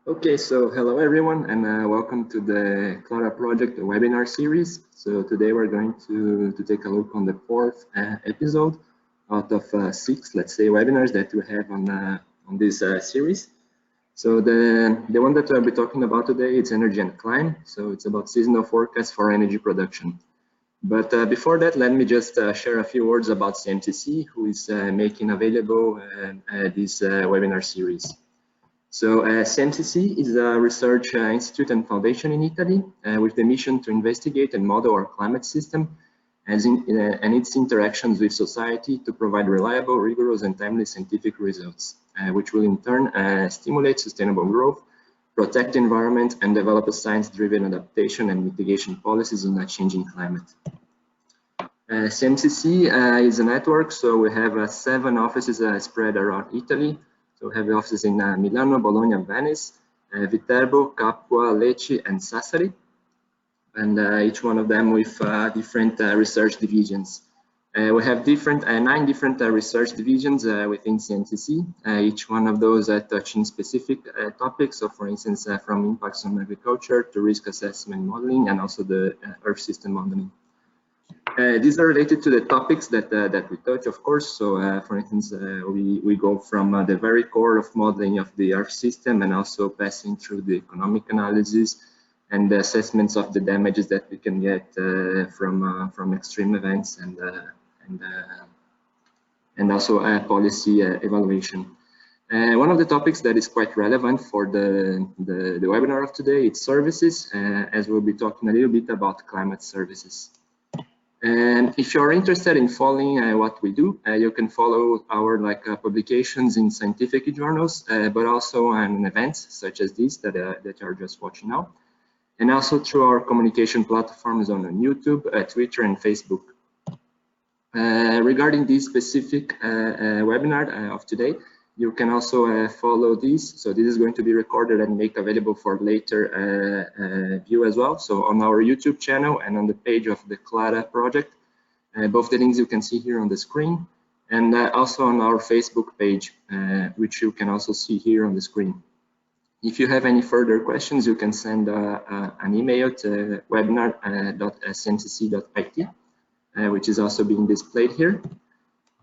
Okay, so hello everyone, and welcome to the CLARA project webinar series. So today we're going to take a look on the fourth episode out of six, let's say, webinars that we have on this series. So the one that we'll be talking about today is energy and climate. So it's about seasonal forecast for energy production. But before that, let me just share a few words about CMCC, who is making available this webinar series. So CMCC is a research institute and foundation in Italy with the mission to investigate and model our climate system and its interactions with society to provide reliable, rigorous, and timely scientific results, which will in turn stimulate sustainable growth, protect the environment, and develop a science-driven adaptation and mitigation policies in a changing climate. CMCC is a network, so we have 7 offices spread around Italy. So we have offices in Milano, Bologna, Venice, Viterbo, Capua, Lecce, and Sassari, and each one of them with different research divisions. We have 9 different research divisions within CMCC, each one of those touching specific topics. So for instance, from impacts on agriculture to risk assessment modeling, and also the Earth system modeling. These are related to the topics that we touch, of course. So, for instance, we go from the very core of modeling of the Earth system, and also passing through the economic analysis and the assessments of the damages that we can get from extreme events, and also policy evaluation. One of the topics that is quite relevant for the webinar of today is services, as we'll be talking a little bit about climate services. And if you're interested in following what we do, you can follow our publications in scientific journals, but also on events such as these that you're just watching now, and also through our communication platforms on YouTube, Twitter, and Facebook. Regarding this specific webinar of today, you can also follow these. So this is going to be recorded and made available for later view as well. So on our YouTube channel and on the page of the CLARA project, both the links you can see here on the screen, and also on our Facebook page, which you can also see here on the screen. If you have any further questions, you can send an email to webinar.cmcc.it, which is also being displayed here.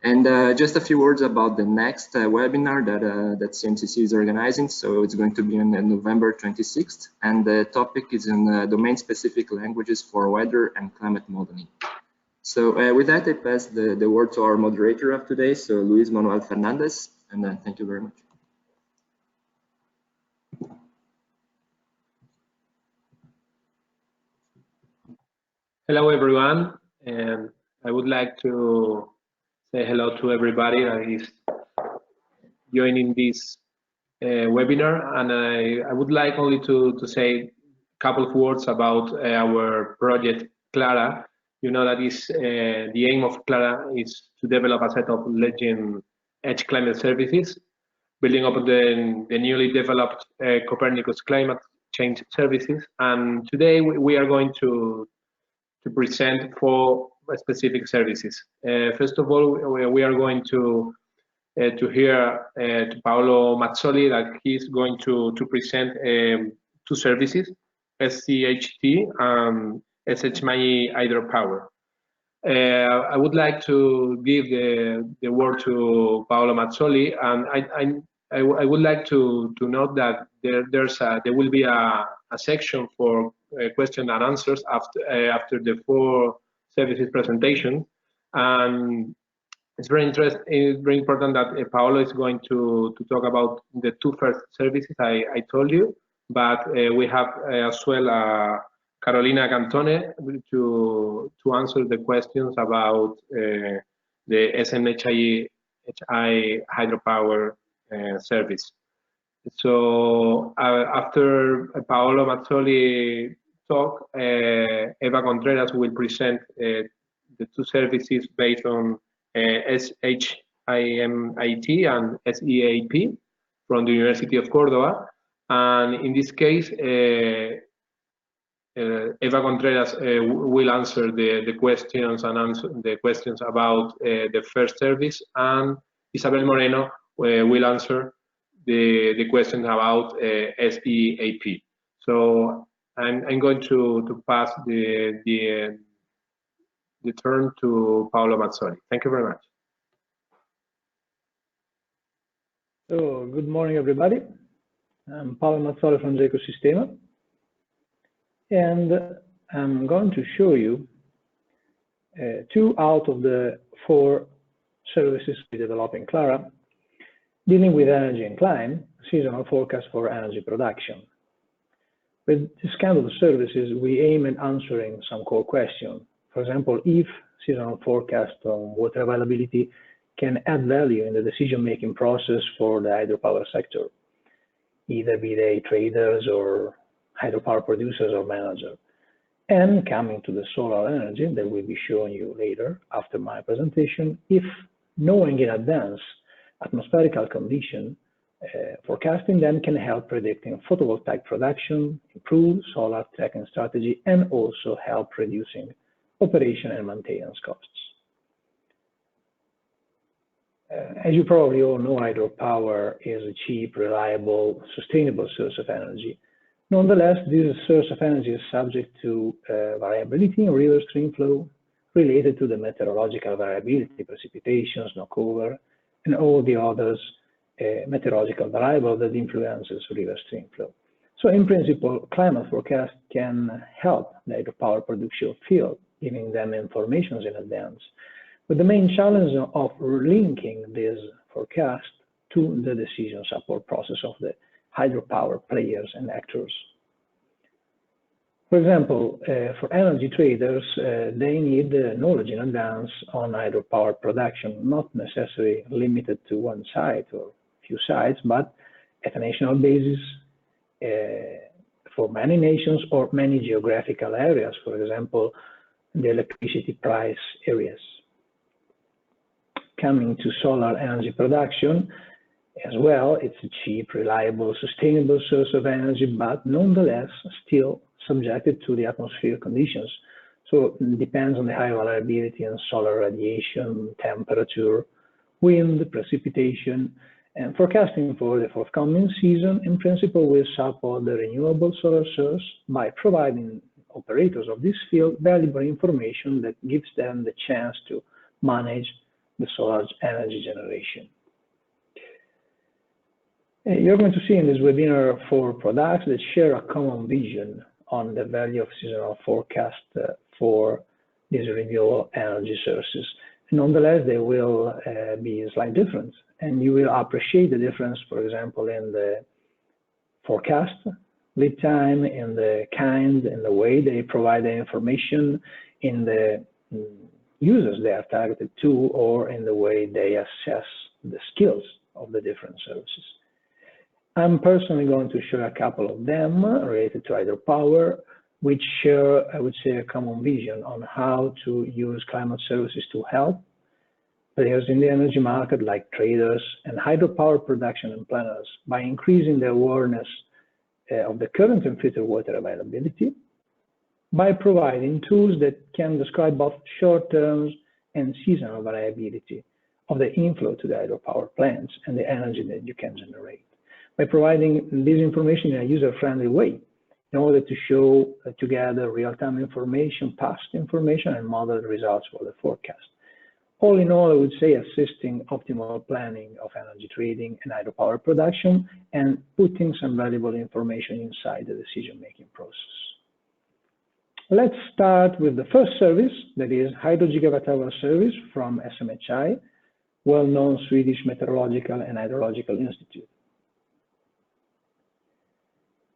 And just a few words about the next webinar that CMCC is organizing. So it's going to be on November 26th, and the topic is in domain-specific languages for weather and climate modeling. So with that, I pass the word to our moderator of today, so Luis Manuel Fernandez, and thank you very much. Hello, everyone, and I would like to say hello to everybody that is joining this webinar, and I would like only to say a couple of words about our project CLARA. You know that is the aim of CLARA is to develop a set of leading-edge climate services, building up the newly developed Copernicus climate change services. And today we are going to present 4 specific services. First of all, we are going to hear to Paolo Mazzoli that he's going to present 2 services, SCHT and SHYMAT hydropower. I would like to give the word to Paolo Mazzoli, and I would like to note that there will be a section for question and answers after the 4 services presentation, and it's very interesting. It's very important that Paolo is going to talk about the 2 first services I told you, but we have as well Carolina Cantone to answer the questions about the SNHI hydropower service. So after Paolo Mazzoli talk, Eva Contreras will present the 2 services based on SHYMAT and SEAP from the University of Córdoba. And in this case, Eva Contreras will answer the questions and answer the questions about the first service, and Isabel Moreno will answer the question about SEAP. So I'm going to pass the turn to Paolo Mazzoli. Thank you very much. So, good morning, everybody. I'm Paolo Mazzoli from Gecosistema, and I'm going to show you 2 out of the 4 services we develop in CLARA dealing with energy and climate, seasonal forecast for energy production. With this kind of services, we aim at answering some core questions. For example, if seasonal forecast on water availability can add value in the decision-making process for the hydropower sector, either be they traders or hydropower producers or managers. And coming to the solar energy that will be showing you later after my presentation, if knowing in advance atmospherical condition, forecasting them can help predicting photovoltaic production, improve solar tracking strategy, and also help reducing operation and maintenance costs. As you probably all know, hydropower is a cheap, reliable, sustainable source of energy. Nonetheless, this source of energy is subject to variability in river stream flow related to the meteorological variability, precipitation, snow cover, and all the others meteorological variables that influences river stream flow. So in principle, climate forecast can help the hydropower production field, giving them information in advance. But the main challenge of linking this forecast to the decision support process of the hydropower players and actors. For example, for energy traders, they need knowledge in advance on hydropower production, not necessarily limited to one site or few sites, but at a national basis for many nations or many geographical areas, for example, the electricity price areas. Coming to solar energy production, as well, it's a cheap, reliable, sustainable source of energy, but nonetheless still subjected to the atmospheric conditions. So it depends on the high variability in solar radiation, temperature, wind, precipitation, and forecasting for the forthcoming season in principle will support the renewable solar source by providing operators of this field valuable information that gives them the chance to manage the solar energy generation. You're going to see in this webinar 4 products that share a common vision on the value of seasonal forecast for these renewable energy sources. Nonetheless, they will be a slight difference, and you will appreciate the difference, for example, in the forecast, lead time, in the kind, in the way they provide the information, in the users they are targeted to, or in the way they assess the skills of the different services. I'm personally going to show a couple of them related to hydropower, which share, I would say, a common vision on how to use climate services to help players in the energy market like traders and hydropower production and planners by increasing the awareness of the current and future water availability, by providing tools that can describe both short-term and seasonal variability of the inflow to the hydropower plants and the energy that you can generate, by providing this information in a user-friendly way in order to show together real-time information, past information, and modeled results for the forecast. All in all, I would say assisting optimal planning of energy trading and hydropower production and putting some valuable information inside the decision-making process. Let's start with the first service, that is Hydro-Gigawatt-hour service from SMHI, well-known Swedish Meteorological and Hydrological Institute.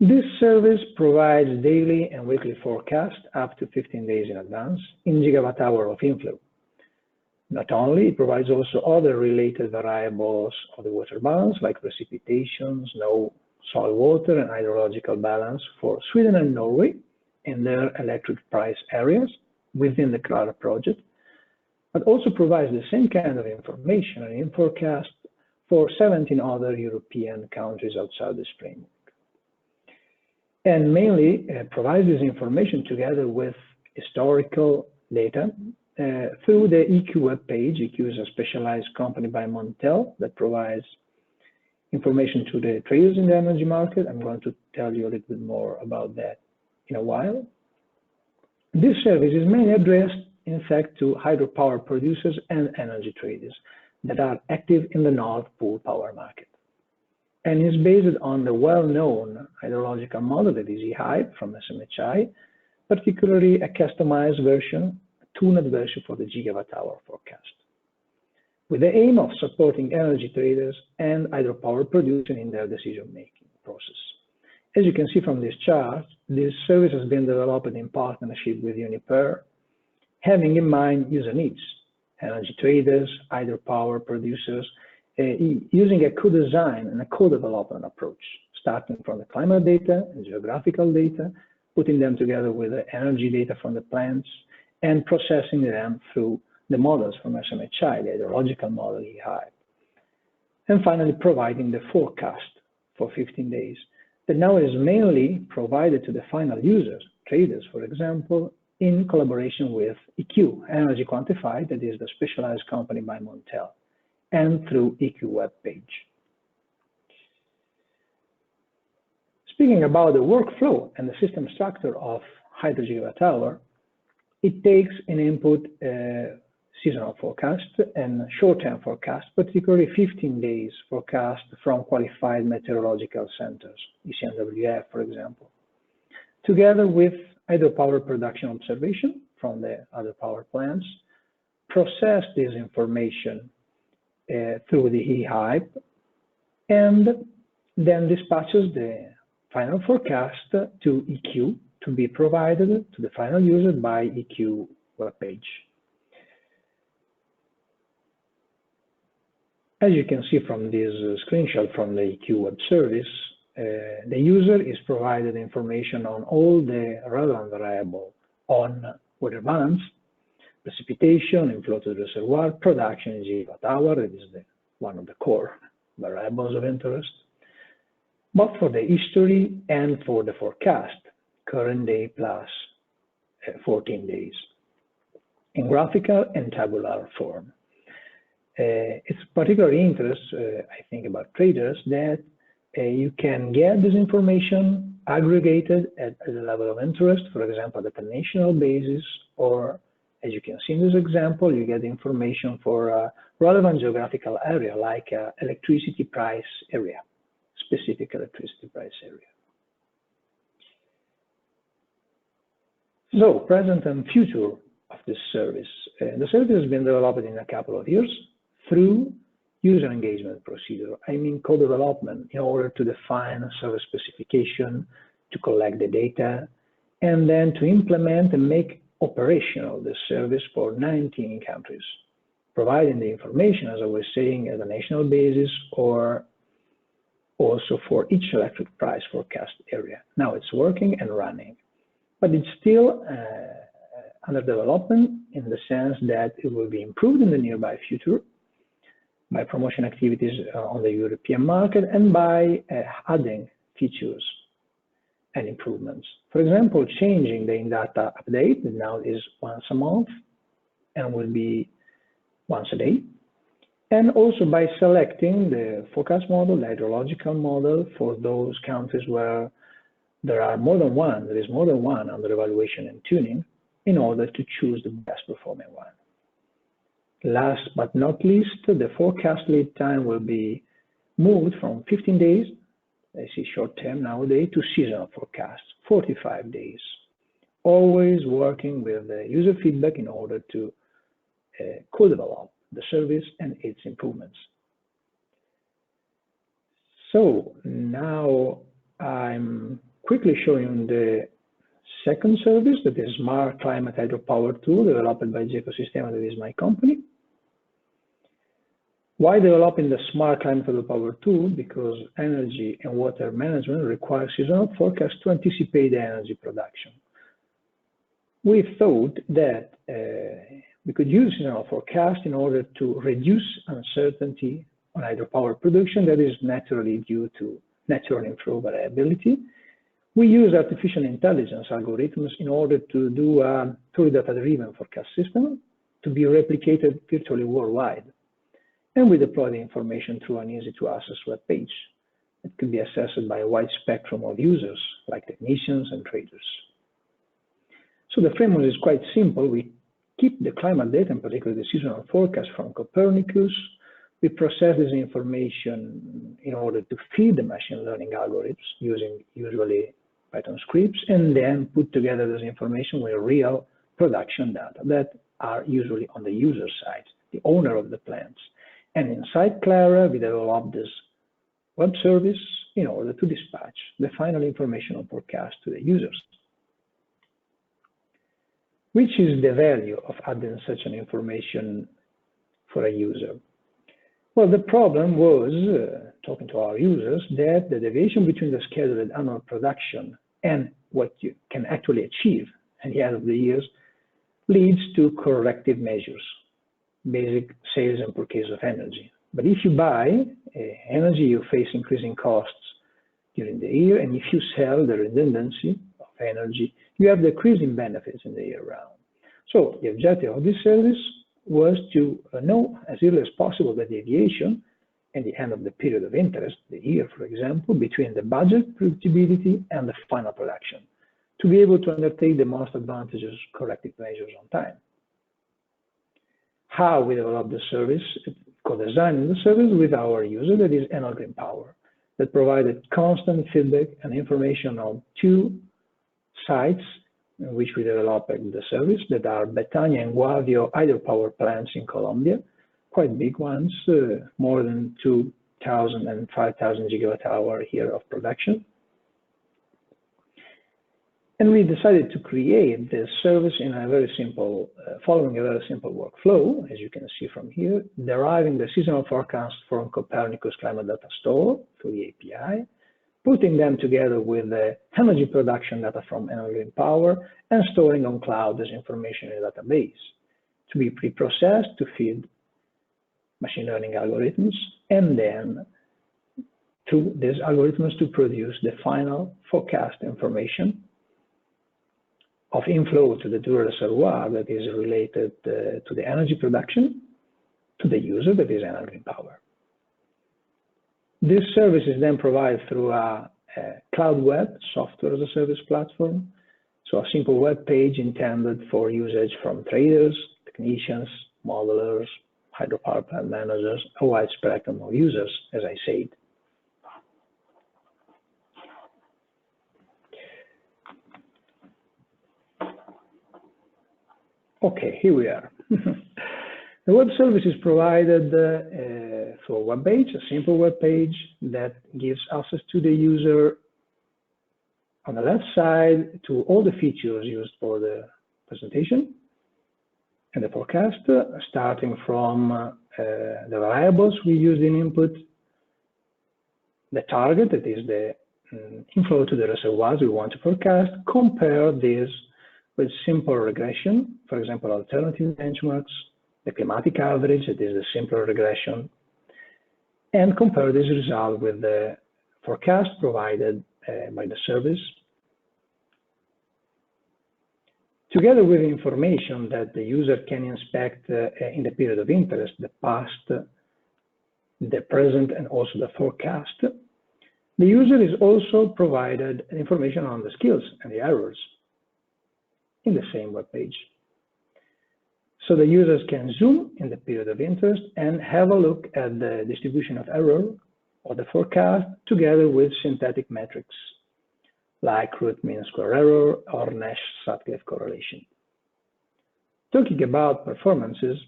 This service provides daily and weekly forecast up to 15 days in advance in gigawatt-hour of inflow. Not only, it provides also other related variables of the water balance like precipitation, snow, soil water, and hydrological balance for Sweden and Norway in their electric price areas within the CLARA project, but also provides the same kind of information and in forecast for 17 other European countries outside this framework. And mainly provides this information together with historical data through the EQ web page. EQ is a specialized company by Montel that provides information to the traders in the energy market. I'm going to tell you a little bit more about that in a while. This service is mainly addressed, in fact, to hydropower producers and energy traders that are active in the Nord Pool power market, and is based on the well-known hydrological model that is SHYMAT from SMHI, particularly a customized version, a tuned version for the gigawatt-hour forecast, with the aim of supporting energy traders and hydropower producers in their decision-making process. As you can see from this chart, this service has been developed in partnership with Uniper, having in mind user needs, energy traders, hydropower producers, using a co-design and a co-development approach, starting from the climate data and geographical data, putting them together with the energy data from the plants, and processing them through the models from SMHI, the hydrological model SHYMAT. And finally, providing the forecast for 15 days that now is mainly provided to the final users, traders, for example, in collaboration with EQ, Energy Quantified, that is the specialized company by Montel, and through EQ web page. Speaking about the workflow and the system structure of hydro gigawatt-hour, it takes an input seasonal forecast and short-term forecast, particularly 15 days forecast from qualified meteorological centers, ECNWF, for example, together with hydropower production observation from the other power plants, process this information through the SHYMAT, and then dispatches the final forecast to EQ to be provided to the final user by EQ webpage. As you can see from this screenshot from the EQ web service, the user is provided information on all the relevant variables on weather balance, precipitation, inflow to the reservoir, production in gigawatt-hour, that is one of the core variables of interest, both for the history and for the forecast, current day plus 14 days, in graphical and tabular form. It's particularly interest, I think, about traders that you can get this information aggregated at a level of interest, for example, at a national basis, or as you can see in this example, you get information for a relevant geographical area like electricity price area, specific electricity price area. So, present and future of this service. The service has been developed in a couple of years through user engagement procedure, I mean co-development, in order to define service specification, to collect the data, and then to implement and make operational the service for 19 countries, providing the information, as I was saying, at a national basis or also for each electric price forecast area. Now it's working and running, but it's still under development in the sense that it will be improved in the nearby future by promotion activities on the European market and by adding features and improvements. For example, changing the in-data update that now is once a month and will be once a day. And also by selecting the forecast model, the hydrological model for those countries where there is more than one under evaluation and tuning in order to choose the best performing one. Last but not least, the forecast lead time will be moved from 15 days, I see short term nowadays, to seasonal forecast, 45 days. Always working with the user feedback in order to co-develop the service and its improvements. So now I'm quickly showing the second service, that is Smart Climate Hydropower Tool, developed by Gecosistema, that is my company. Why developing the Smart Climate Hydropower Tool? Because energy and water management requires seasonal forecasts to anticipate the energy production. We thought that we could use seasonal forecast in order to reduce uncertainty on hydropower production that is naturally due to natural inflow variability. We use artificial intelligence algorithms in order to do a true data-driven forecast system to be replicated virtually worldwide. And we deploy the information through an easy-to-access web page. It can be accessed by a wide spectrum of users, like technicians and traders. So the framework is quite simple. We keep the climate data, in particular the seasonal forecast from Copernicus. We process this information in order to feed the machine learning algorithms using usually Python scripts, and then put together this information with real production data that are usually on the user side, the owner of the plants. And inside CLARA, we develop this web service in order to dispatch the final information on forecast to the users. Which is the value of adding such an information for a user? Well, the problem was, talking to our users, that the deviation between the scheduled annual production and what you can actually achieve at the end of the years leads to corrective measures, basic sales and purchase of energy. But if you buy energy, you face increasing costs during the year, and if you sell the redundancy of energy, you have decreasing benefits in the year round. So the objective of this service was to know as early as possible the deviation at the end of the period of interest, the year, for example, between the budget predictability and the final production, to be able to undertake the most advantageous corrective measures on time. How we develop the service, co-designing the service with our user, that is Enel Green Power, that provided constant feedback and information on 2 sites in which we developed the service, that are Betania and Guavio hydropower plants in Colombia, quite big ones, more than 2,000 and 5,000 gigawatt hour here of production. And we decided to create this service in a very simple, following a very simple workflow, as you can see from here, deriving the seasonal forecast from Copernicus Climate Data Store through the API, putting them together with the energy production data from Enel Green Power, and storing on cloud this information in a database to be pre-processed to feed machine learning algorithms, and then to these algorithms to produce the final forecast information of inflow to the Dura reservoir that is related to the energy production to the user, that is Enel Green Power. This service is then provided through a cloud web software as a service platform. So a simple web page intended for usage from traders, technicians, modelers, hydropower plant managers, a wide spectrum of users, as I said. Okay, here we are. The web service is provided through a web page, a simple web page that gives access to the user on the left side to all the features used for the presentation and the forecast, starting from the variables we used in input, the target, that is the inflow to the reservoirs we want to forecast, compare this with simple regression, for example, alternative benchmarks, the climatic average, that is the simpler regression, and compare this result with the forecast provided by the service, together with information that the user can inspect in the period of interest, the past, the present, and also the forecast. The user is also provided information on the skills and the errors in the same web page. So the users can zoom in the period of interest and have a look at the distribution of error or the forecast together with synthetic metrics like root mean square error or Nash-Sutcliffe correlation. Talking about performances,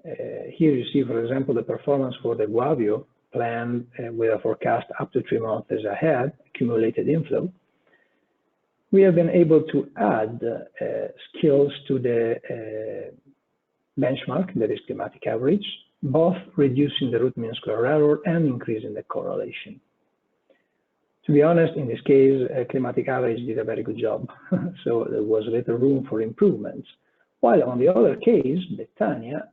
here you see, for example, the performance for the Guavio plan with a forecast up to 3 months ahead, accumulated inflow. We have been able to add skills to the benchmark, that is climatic average, both reducing the root mean square error and increasing the correlation. To be honest, in this case, climatic average did a very good job, so there was little room for improvements. While on the other case, Betania,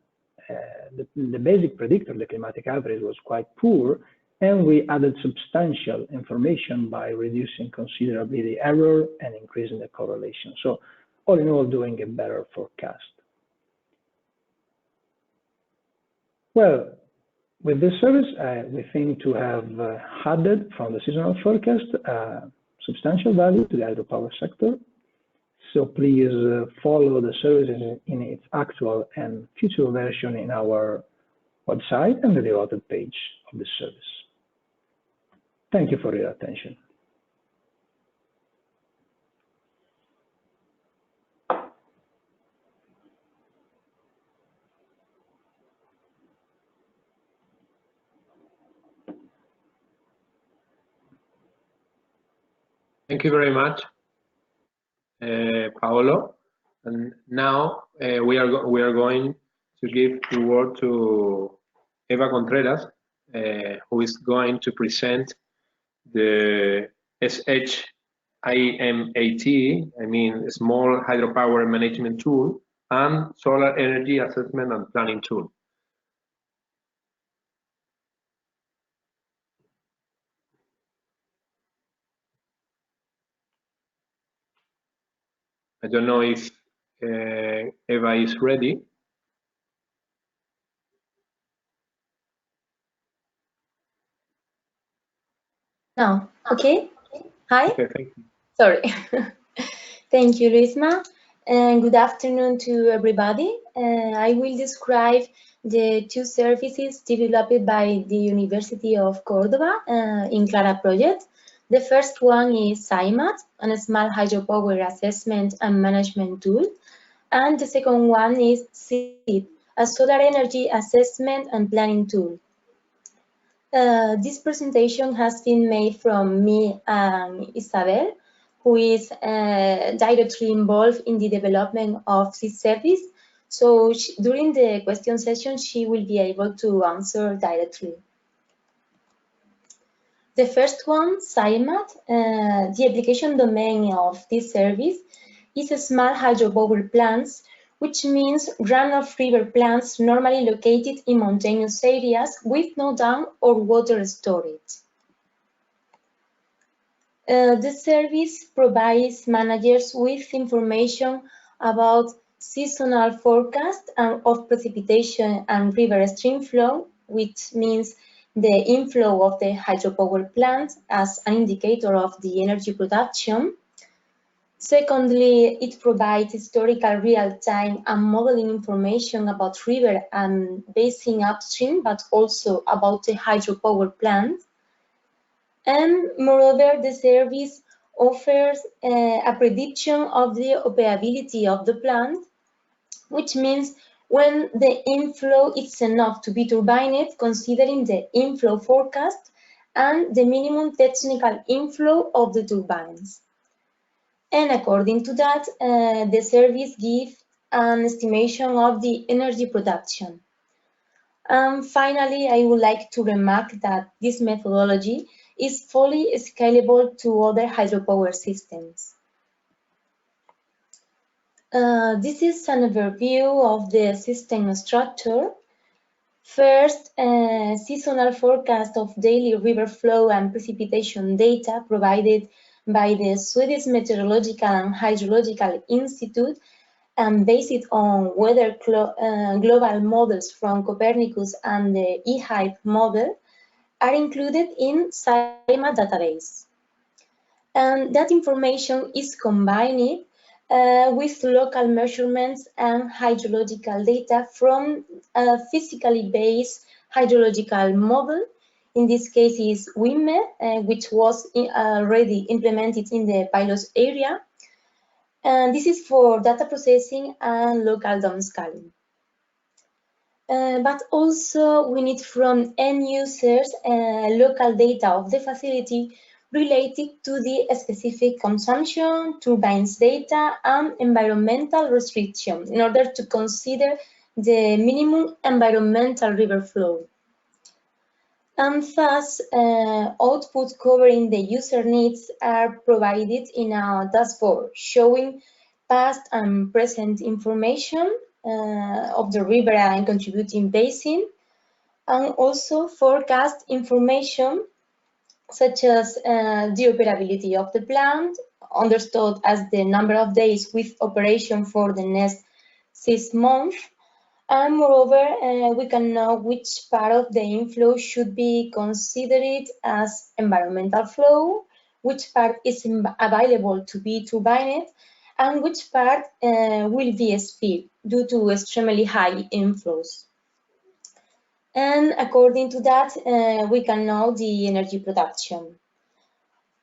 the basic predictor, the climatic average, was quite poor, and we added substantial information by reducing considerably the error and increasing the correlation. So all in all, doing a better forecast. Well, with this service, we think to have added from the seasonal forecast substantial value to the hydropower sector. So please follow the service in its actual and future version in our website and the devoted page of the service. Thank you for your attention. Thank you very much, Paolo. And now we are going to give the word to Eva Contreras, who is going to present the SHYMAT, I mean Small Hydropower Management Tool, and Solar Energy Assessment and Planning Tool. I don't know if Eva is ready. No, okay. Hi. Okay, thank you. Sorry. Thank you, Luisma. And good afternoon to everybody. I will describe the two services developed by the University of Córdoba in CLARA project. The first one is SHYMAT, a small hydropower assessment and management tool. And the second one is SEAP, a solar energy assessment and planning tool. This presentation has been made from me and Isabel, who is directly involved in the development of this service. So during the question session, she will be able to answer directly. The first one, SHYMAT, the application domain of this service is small hydropower plants, which means run-of-river plants normally located in mountainous areas with no dam or water storage. The service provides managers with information about seasonal forecast of precipitation and river stream flow, which means the inflow of the hydropower plant as an indicator of the energy production. Secondly, it provides historical real-time and modeling information about river and basin upstream, but also about the hydropower plant. And moreover, the service offers a prediction of the operability of the plant, which means when the inflow is enough to be turbined, considering the inflow forecast and the minimum technical inflow of the turbines. And according to that, the service gives an estimation of the energy production. Finally, I would like to remark that this methodology is fully scalable to other hydropower systems. This is an overview of the system structure. First, seasonal forecast of daily river flow and precipitation data provided by the Swedish Meteorological and Hydrological Institute and based on weather global models from Copernicus and the SHYMAT model are included in SHYMAT database. And that information is combined with local measurements and hydrological data from a physically based hydrological model. In this case is SHYMAT, which was already implemented in the pilot area. And this is for data processing and local downscaling. But also we need from end users local data of the facility related to the specific consumption, turbines data, and environmental restriction in order to consider the minimum environmental river flow. And thus, output covering the user needs are provided in a dashboard showing past and present information of the river and contributing basin, and also forecast information such as the operability of the plant, understood as the number of days with operation for the next 6 months, And moreover, we can know which part of the inflow should be considered as environmental flow, which part is available to be turbined, and which part will be SPIP due to extremely high inflows. And according to that, we can know the energy production.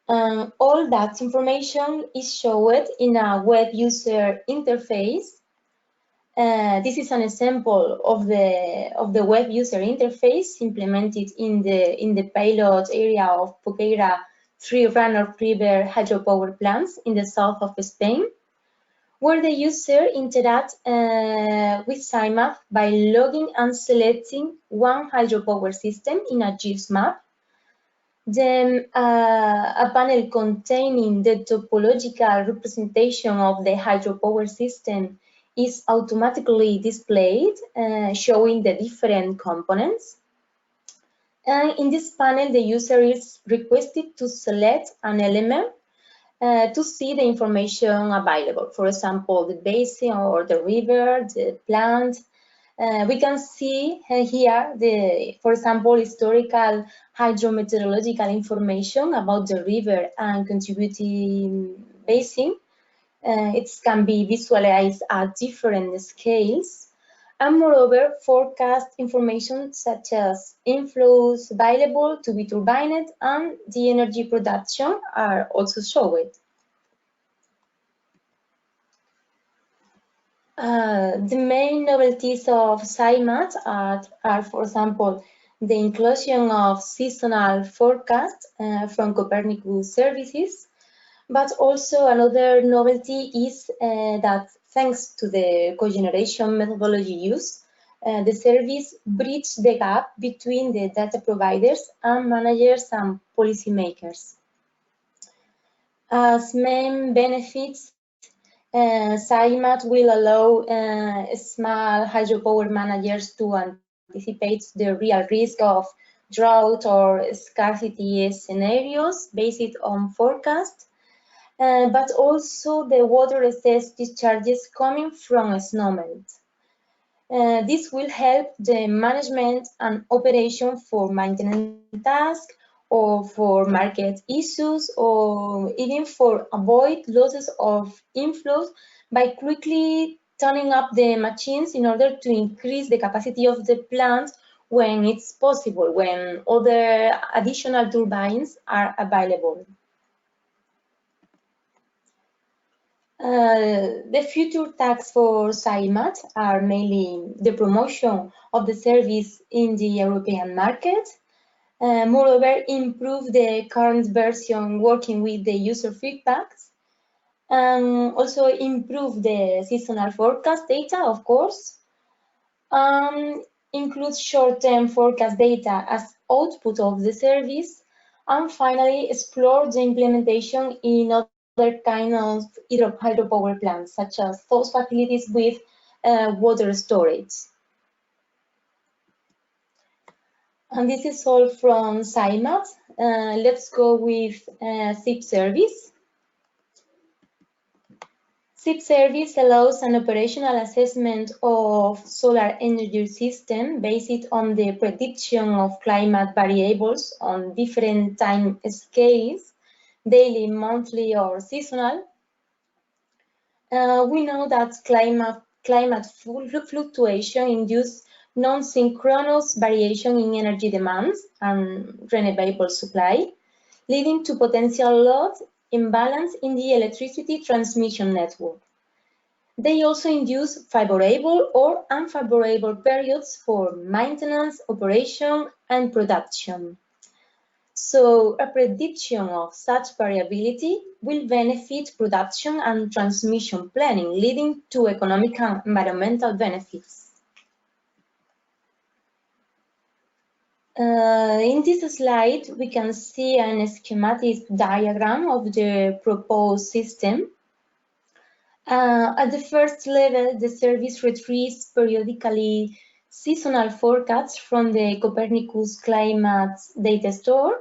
All that information is shown in a web user interface. This is an example of the web user interface implemented in the pilot area of Poqueira 3 run-of-river hydropower plants in the south of Spain, where the user interacts with SHYMAT by logging and selecting one hydropower system in a GIS map. Then a panel containing the topological representation of the hydropower system is automatically displayed, showing the different components. And in this panel, the user is requested to select an element to see the information available. For example, the basin or the river, the plant. We can see here, for example, historical hydrometeorological information about the river and contributing basin. It can be visualized at different scales. And moreover, forecast information such as inflows available to be turbined and the energy production are also shown. The main novelties of SHYMAT are, for example, the inclusion of seasonal forecasts from Copernicus services, but also another novelty is that thanks to the cogeneration methodology used, the service bridged the gap between the data providers and managers and policymakers. As main benefits, SHYMAT will allow small hydropower managers to anticipate the real risk of drought or scarcity scenarios based on forecast, but also the water excess discharges coming a snowmelt. This will help the management and operation for maintenance tasks or for market issues, or even for avoid losses of inflows by quickly turning up the machines in order to increase the capacity of the plant when it's possible, when other additional turbines are available. The future tasks for SHYMAT are mainly the promotion of the service in the European market, moreover, improve the current version working with the user feedbacks, and also improve the seasonal forecast data, of course, include short-term forecast data as output of the service, and finally, explore the implementation in other kinds of hydropower plants, such as those facilities with water storage. And this is all from SHYMAT. Let's go with SEAP service. SEAP service allows an operational assessment of solar energy system based on the prediction of climate variables on different time scales, daily, monthly, or seasonal. We know that climate fluctuation induce non-synchronous variation in energy demands and renewable supply, leading to potential load imbalance in the electricity transmission network. They also induce favorable or unfavorable periods for maintenance, operation, and production. So a prediction of such variability will benefit production and transmission planning, leading to economic and environmental benefits. In this slide, we can see a schematic diagram of the proposed system. At the first level, the service retrieves periodically seasonal forecasts from the Copernicus climate data store.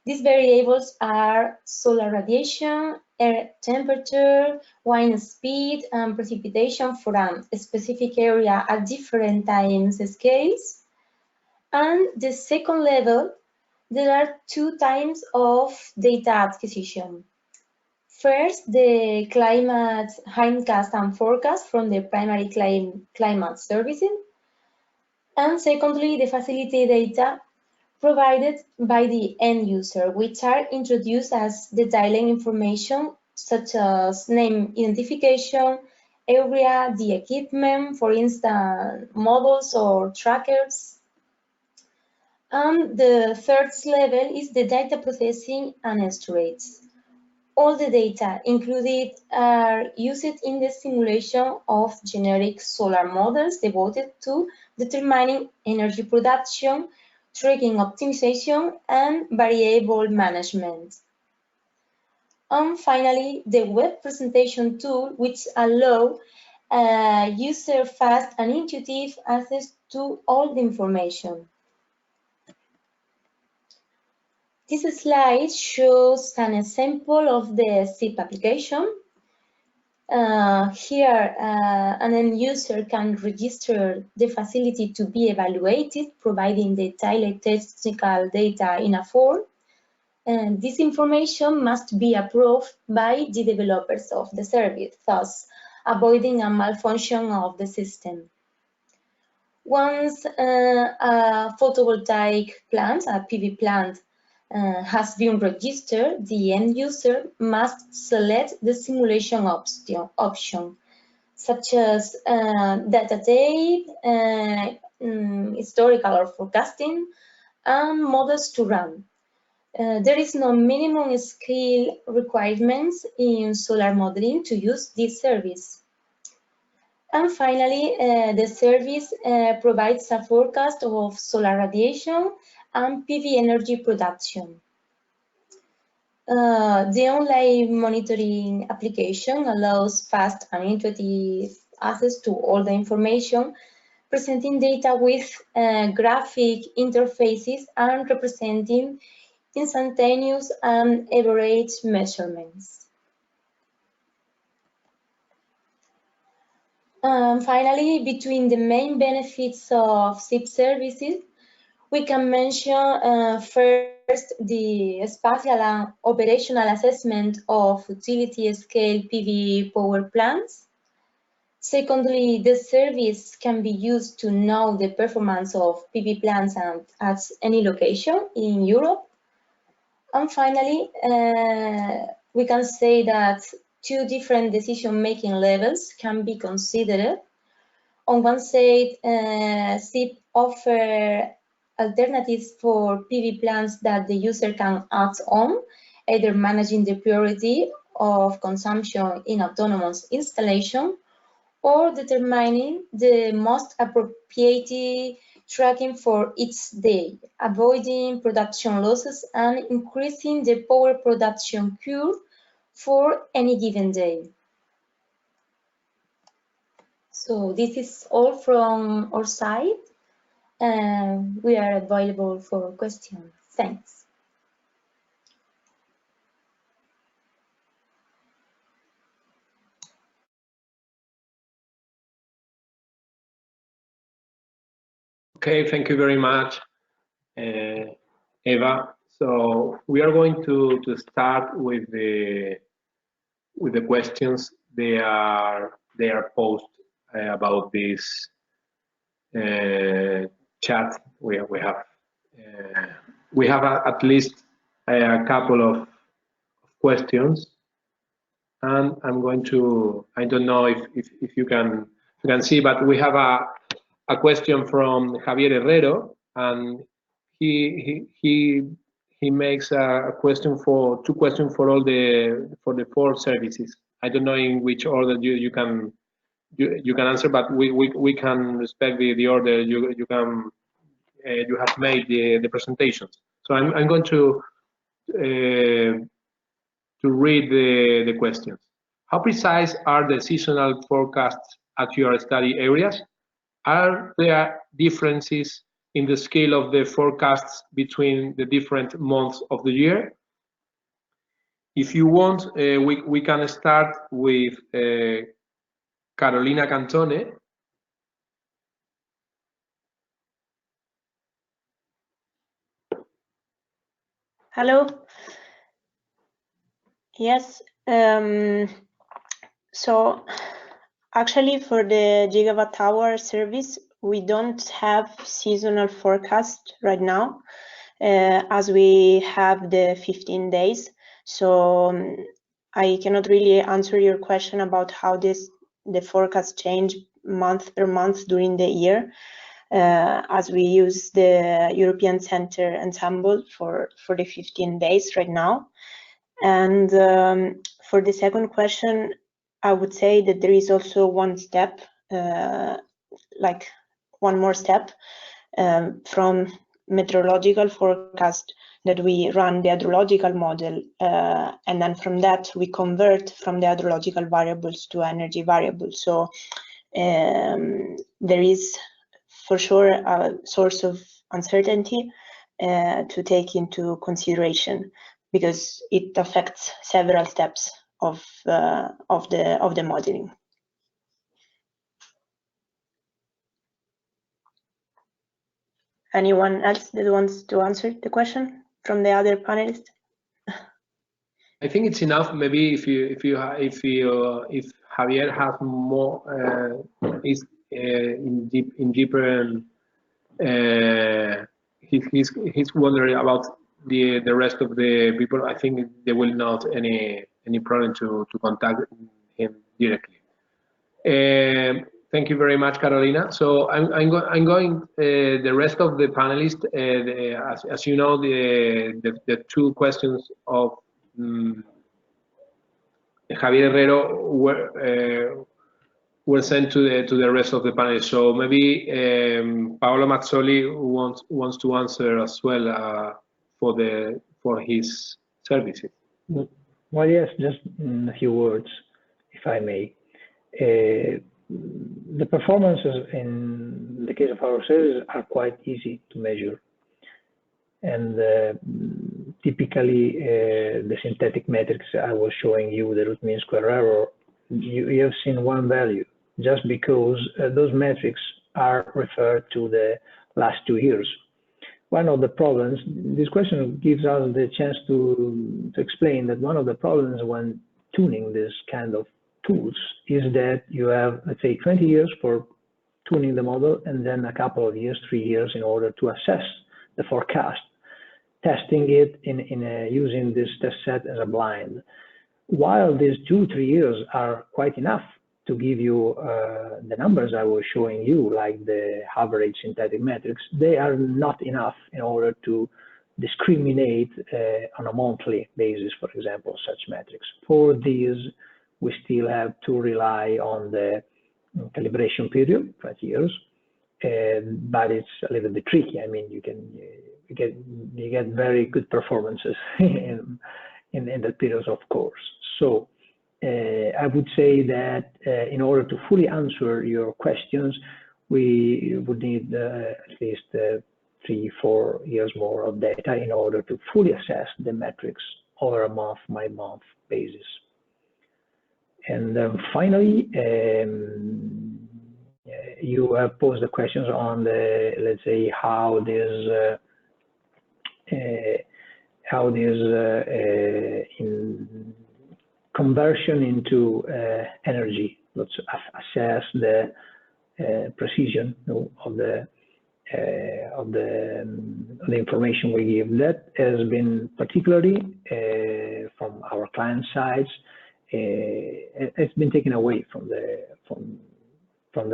These variables are solar radiation, air temperature, wind speed, and precipitation for a specific area at different time scales. And the second level, there are two types of data acquisition. First, the climate hindcast and forecast from the primary climate services. And secondly, the facility data provided by the end user, which are introduced as detailed information such as name identification, area, the equipment, for instance, models or trackers. And the third level is the data processing and estimates. All the data included are used in the simulation of generic solar models devoted to determining energy production, tracking optimization, and variable management. And finally, the web presentation tool, which allows user fast and intuitive access to all the information. This slide shows an example of the SEAP application. Here, an end user can register the facility to be evaluated, providing detailed technical data in a form. And this information must be approved by the developers of the service, thus avoiding a malfunction of the system. Once a photovoltaic plant, a PV plant, has been registered, the end user must select the simulation option, such as data tape, historical or forecasting, and models to run. There is no minimum skill requirements in solar modeling to use this service. And finally, the service provides a forecast of solar radiation and PV energy production. The online monitoring application allows fast and intuitive access to all the information, presenting data with graphic interfaces and representing instantaneous and average measurements. Finally, between the main benefits of SEAP services, we can mention first the spatial and operational assessment of utility-scale PV power plants. Secondly, the service can be used to know the performance of PV plants at any location in Europe. And finally, we can say that two different decision-making levels can be considered. On one side, SEAP offers alternatives for PV plants that the user can act on, either managing the priority of consumption in autonomous installation or determining the most appropriate tracking for each day, avoiding production losses and increasing the power production curve for any given day. So this is all from our side. We are available for questions. Thanks. Okay, thank you very much, Eva. So we are going to start with the questions they are posed about this chat. We have at least a couple of questions, and I'm going to, I don't know if you can see, but we have a question from Javier Herrero, and he makes two questions for all the four services. I don't know in which order you can answer, but we can respect the order you have made the presentations. So I'm going to read the questions. How precise are the seasonal forecasts at your study areas? Are there differences in the scale of the forecasts between the different months of the year? If you want, we can start with Carolina Cantone. Hello. Yes. So actually, for the gigawatt hour service, we don't have seasonal forecast right now, as we have the 15 days. So I cannot really answer your question about how the forecast change month per month during the year, as we use the European Center ensemble for the 15 days right now. And for the second question, I would say that there is also one step, like one more step from meteorological forecast, that we run the hydrological model, and then from that we convert from the hydrological variables to energy variables. So there is for sure a source of uncertainty to take into consideration, because it affects several steps of the modeling. Anyone else that wants to answer the question from the other panelists? I think it's enough. Maybe if Javier has more is in deeper he's wondering about the rest of the people. I think there will not any problem to contact him directly. Thank you very much, Carolina. So I'm going the rest of the panelists. As you know, the two questions of Javier Herrero were sent to the rest of the panelists. So maybe Paolo Mazzoli wants to answer as well for his services. Well, yes, just a few words, if I may. The performances in the case of our services are quite easy to measure. And typically, the synthetic metrics I was showing you, the root mean square error, you have seen one value, just because those metrics are referred to the last 2 years. One of the problems, this question gives us the chance to explain that one of the problems when tuning this kind of tools is that you have, let's say, 20 years for tuning the model, and then a couple of years, 3 years, in order to assess the forecast, testing it using this test set as a blind. While these 2-3 years are quite enough to give you the numbers I was showing you, like the average synthetic metrics, they are not enough in order to discriminate on a monthly basis, for example, such metrics. For these, we still have to rely on the calibration period, 20 years, but it's a little bit tricky. I mean, you get very good performances in that period, of course. So I would say that in order to fully answer your questions, we would need at least 3-4 years more of data in order to fully assess the metrics over a month-by-month basis. And finally, you have posed the questions on the, let's say, how this in conversion into energy. Let's assess the precision of the information we give. That has been particularly from our client sides. It's been taken away from the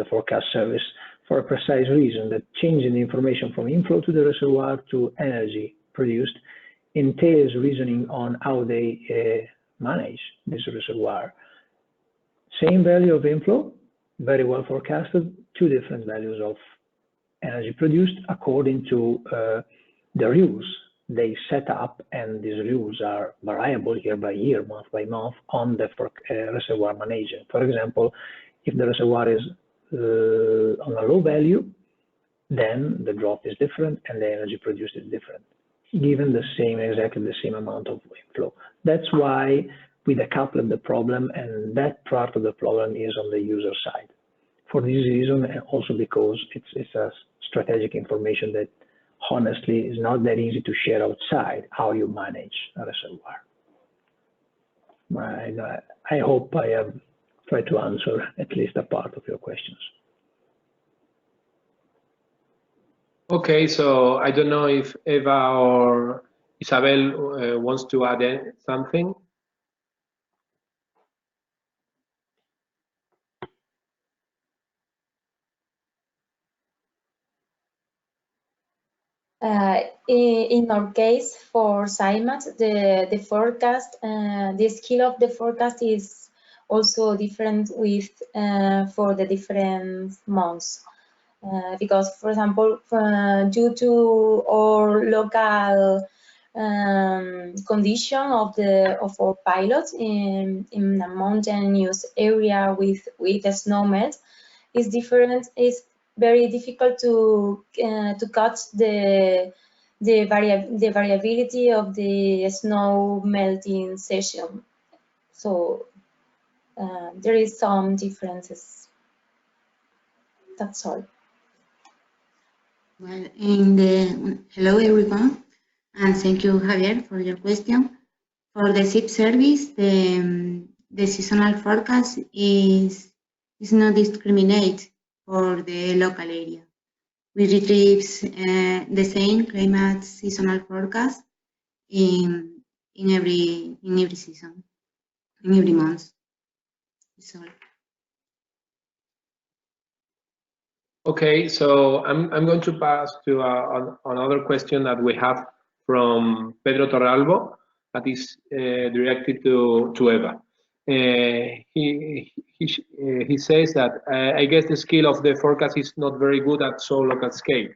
forecast service for a precise reason, that changing the information from inflow to the reservoir to energy produced entails reasoning on how they manage this reservoir. Same value of inflow, very well forecasted, 2 different values of energy produced according to the rules they set up, and these rules are variable year by year, month by month, on the reservoir management. For example, if the reservoir is on a low value, then the drop is different and the energy produced is different. given exactly the same amount of inflow. That's why we decoupled the problem, and that part of the problem is on the user side. For this reason, and also because it's a strategic information that honestly is not that easy to share outside how you manage a reservoir. I hope I have tried to answer at least a part of your questions. Okay, so I don't know if Eva or Isabel wants to add something. In our case, for SHYMAT, the forecast, the scale of the forecast is also different with for the different months. Because, for example, due to our local condition of our pilots in a mountainous area with a snowmelt, is different. It's very difficult to cut the variability of the snow melting session. So there is some differences. That's all. Well, hello everyone, and thank you, Javier, for your question. For the SEAP service, the seasonal forecast is not discriminate for the local area. We retrieve the same climate seasonal forecast in every season, in every month. So. Okay, so I'm going to pass to another question that we have from Pedro Torralbo that is directed to Eva. He says that I guess the scale of the forecast is not very good at so local scale.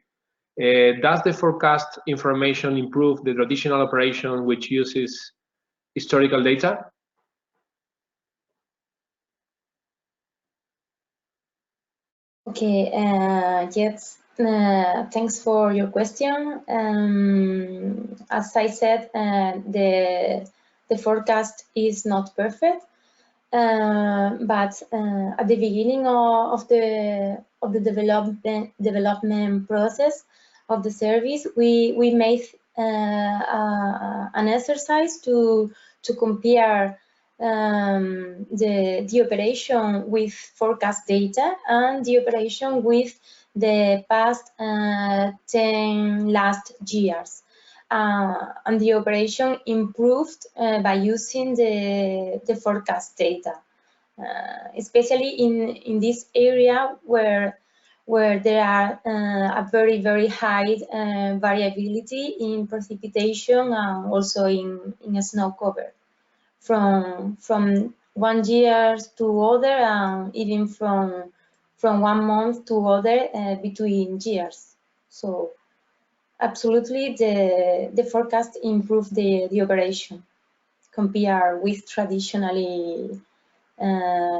Does the forecast information improve the traditional operation which uses historical data? Okay, yes, thanks for your question. As I said, the forecast is not perfect, but at the beginning of the development process of the service, we made an exercise to compare the operation with forecast data and the operation with the past 10 last years. And the operation improved by using the forecast data, especially in this area where there are a very, very high variability in precipitation and also in snow cover. From 1 year to other, and even from 1 month to other between years. So absolutely, the forecast improved the operation compared with traditionally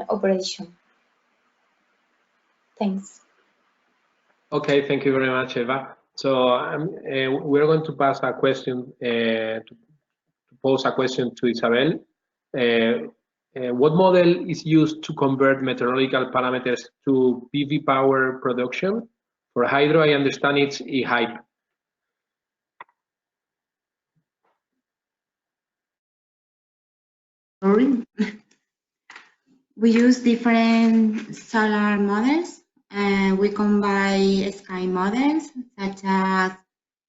operation. Thanks. Okay, thank you very much, Eva. So we're going to pass a question to pose a question to Isabel. What model is used to convert meteorological parameters to PV power production? For hydro, I understand it's SHYMAT. Sorry. We use different solar models. We combine sky models such as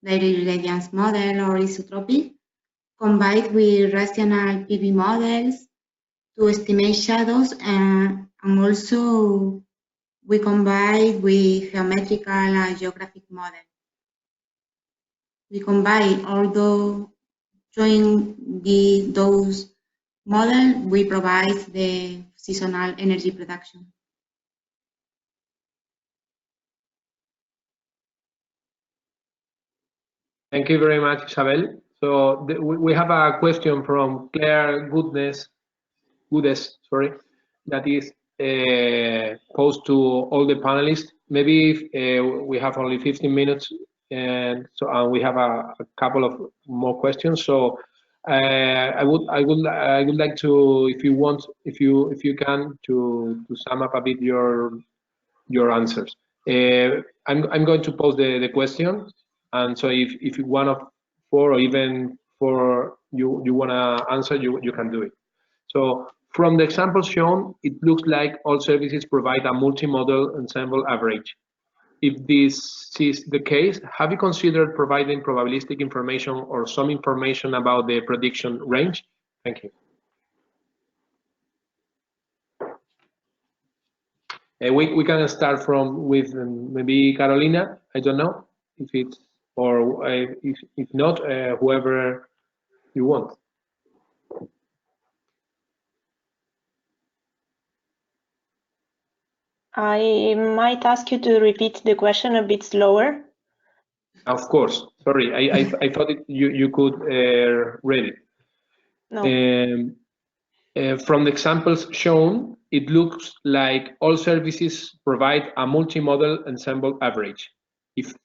daily radiance model or isotropic, combined with rational PV models to estimate shadows, and also we combine with geometrical and geographic models. We combine, although showing those models, we provide the seasonal energy production. Thank you very much, Isabel. So we have a question from Claire Goodes, sorry, that is posed to all the panelists. Maybe if we have only 15 minutes, and so we have a couple of more questions. So I would like to, if you can, to sum up a bit your answers. I'm going to pose the question, and so if one of four or even four you want to answer, you can do it. So from the examples shown, it looks like all services provide a multimodal ensemble average. If this is the case, have you considered providing probabilistic information or some information about the prediction range? Thank you. We can start with maybe Carolina. I don't know if it's, or if not, whoever you want. I might ask you to repeat the question a bit slower. Of course. Sorry, I thought you could read it. No. From the examples shown, it looks like all services provide a multimodal ensemble average. If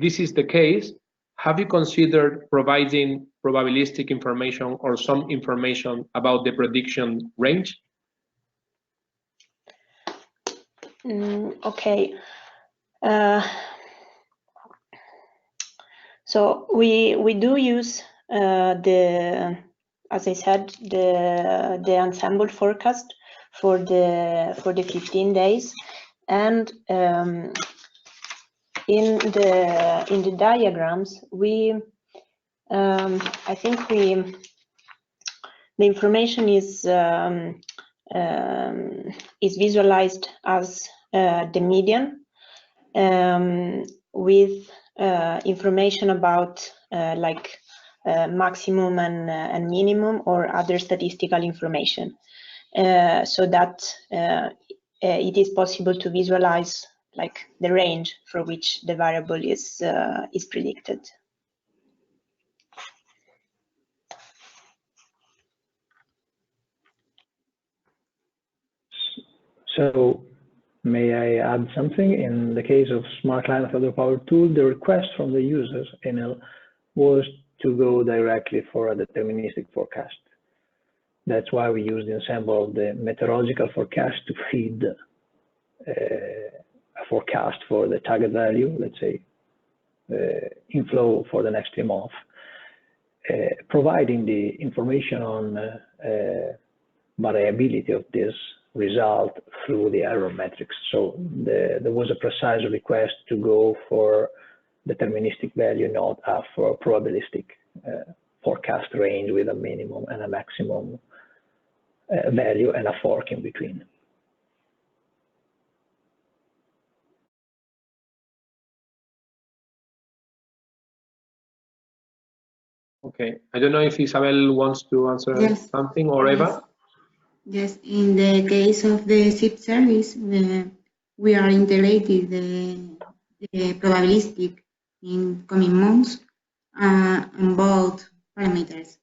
this is the case, have you considered providing probabilistic information or some information about the prediction range? Okay. So we do use as I said, the ensemble forecast for the 15 days, and in the diagrams I think the information is visualized as the median with information about like maximum and minimum or other statistical information, so that it is possible to visualize like the range for which the variable is predicted. So, may I add something? In the case of Smart Climate Hydropower tool, the request from the users, NL, was to go directly for a deterministic forecast. That's why we use the ensemble of the meteorological forecast to feed a forecast for the target value, let's say, inflow for the next 3 months, providing the information on variability of this result through the error metrics. So there was a precise request to go for deterministic value, not for a probabilistic forecast range with a minimum and a maximum value and a fork in between. Okay, I don't know if Isabel wants to answer something, or Eva. Yes, in the case of the SEAP service, we are integrated the probabilistic in coming months on both parameters,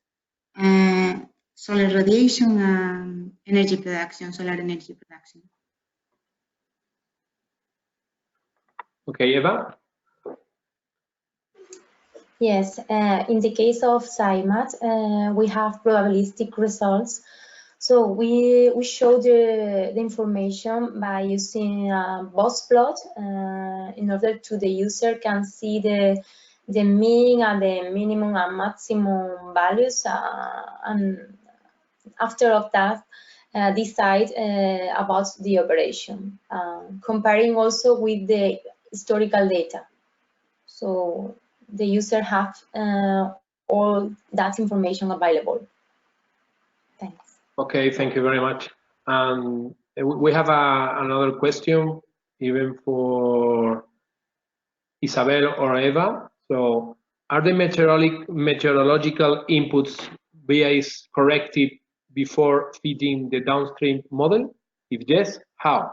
solar radiation and energy production, solar energy production. Okay, Eva? Yes, in the case of SHYMAT, we have probabilistic results. So we show the information by using a box plot in order to the user can see the mean and the minimum and maximum values, and after of that decide about the operation, comparing also with the historical data. So the user have all that information available. Thanks. Okay, thank you very much. We have another question, even for Isabel or Eva. So, are the meteorological inputs BAs corrected before feeding the downstream model? If yes, how?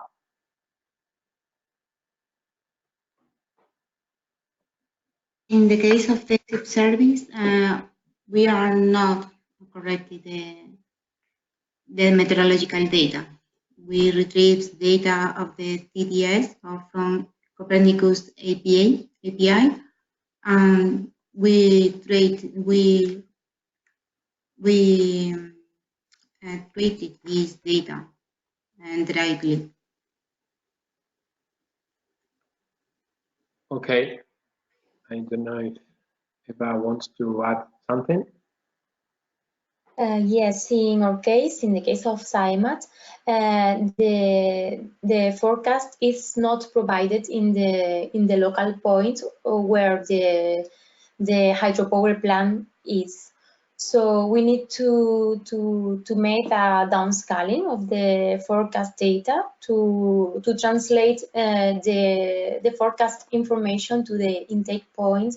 In the case of the SEAP service, we are not correcting the meteorological data. We retrieve data of the TDS or from Copernicus API, and we treated this data directly. Okay, I don't know if Eva wants to add something. Yes, in our case, in the case of SHYMAT, the forecast is not provided in the local point where the hydropower plant is. So we need to make a downscaling of the forecast data to translate the forecast information to the intake point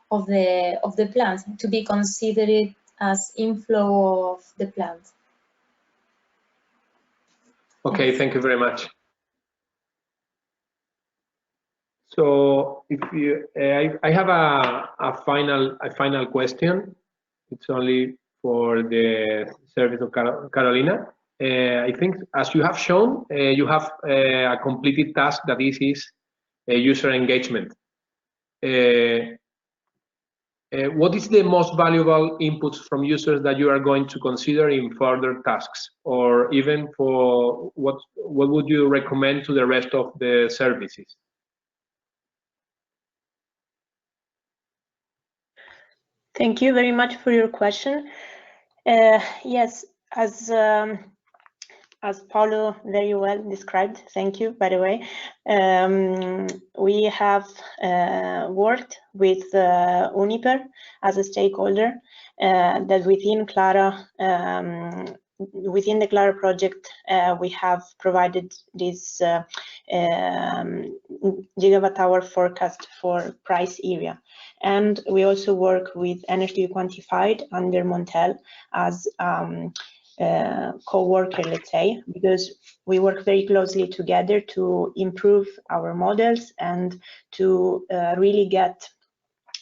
of the plant to be considered as inflow of the plant. Okay, Yes. thank you very much. So, if you, I have a final question. It's only for the service of Carolina. I think, as you have shown, you have a completed task that is user engagement. What is the most valuable inputs from users that you are going to consider in further tasks, or even for what would you recommend to the rest of the services? Thank you very much for your question. Yes, as Paolo very well described, thank you, by the way, we have worked with Uniper as a stakeholder that within CLARA, within the CLARA project, we have provided this gigawatt hour forecast for price area. And we also work with Energy Quantified under Montel as co-worker, let's say, because we work very closely together to improve our models and to really get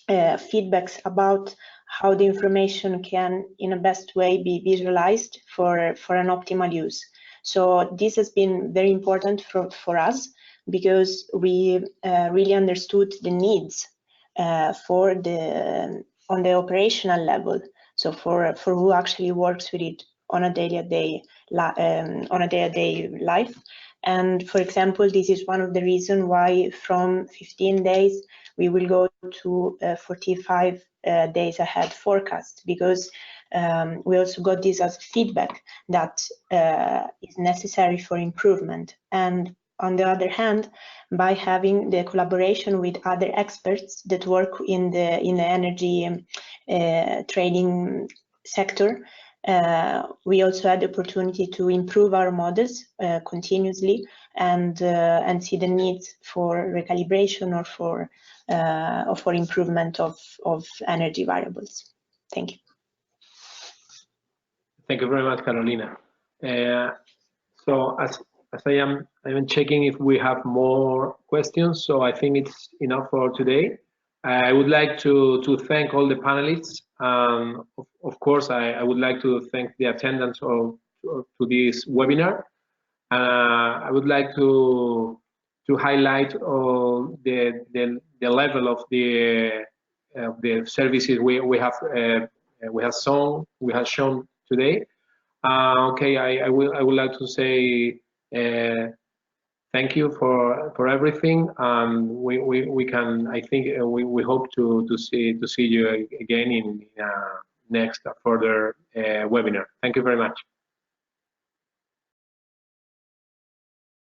feedbacks about how the information can, in a best way, be visualized for an optimal use. So this has been very important for us because we really understood the needs on the operational level. So for who actually works with it on a day-to-day life. And for example, this is one of the reasons why from 15 days we will go to 45 days ahead forecast, because we also got this as feedback that is necessary for improvement. And on the other hand, by having the collaboration with other experts that work in the energy trading sector, we also had the opportunity to improve our models continuously and see the needs for recalibration or for improvement of energy variables. Thank you. Thank you very much, Carolina. So as I'm checking if we have more questions, so I think it's enough for today. I would like to thank all the panelists. Of course, I would like to thank the attendance to this webinar. I would like to highlight the level of the services we have shown today. Okay, I would like to say thank you for everything. We can, I think, we hope to see you again in next further webinar. Thank you very much.